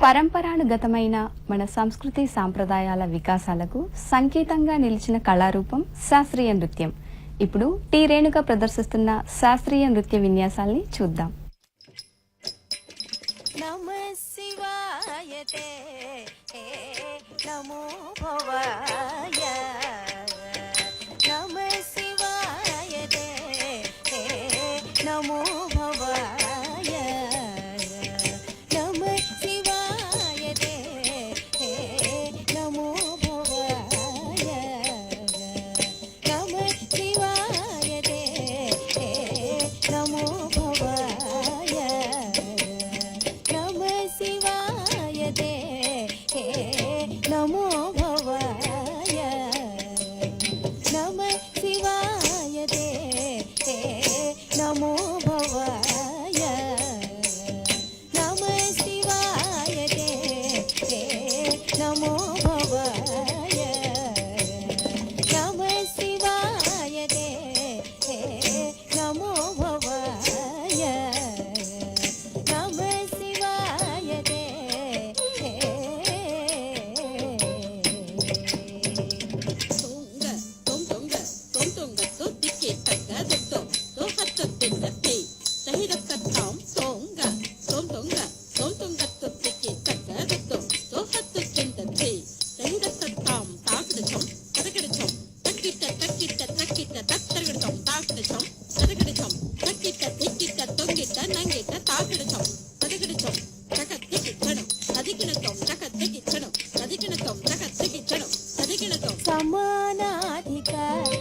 పరంపరానుగతమైన మన సంస్కృతి సాంప్రదాయాల వికాసాలకు సంకేతంగా నిలిచిన కళారూపం శాస్త్రీయ నృత్యం. ఇప్పుడు టి రేణుక ప్రదర్శిస్తున్న శాస్త్రీయ నృత్య విన్యాసాల్ని చూద్దాం. నమః శివాయ తే నమో భవాయ, నమః శివాయ తే నమో భవాయ, నమః శివాయ తే నమో భవాయ, నమః శివాయ తే నమో భవాయ, నమః శివాయ తే నమో భవాయ, నమః శివాయ తే నమో భవాయ, నమః శివాయ తే నమో భవాయ, నమః శివాయ తే నమో భవాయ, నమః శివాయ తే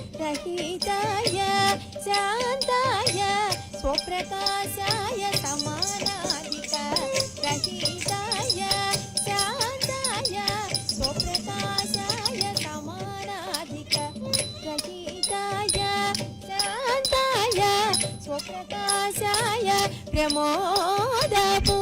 समानाधिकारहिताय शान्ताय स्वप्रकाशाय, समानाधिकारहिताय शान्ताय स्वप्रकाशाय, समानाधिकारहिताय शान्ताय स्वप्रकाशाय प्रमोदपू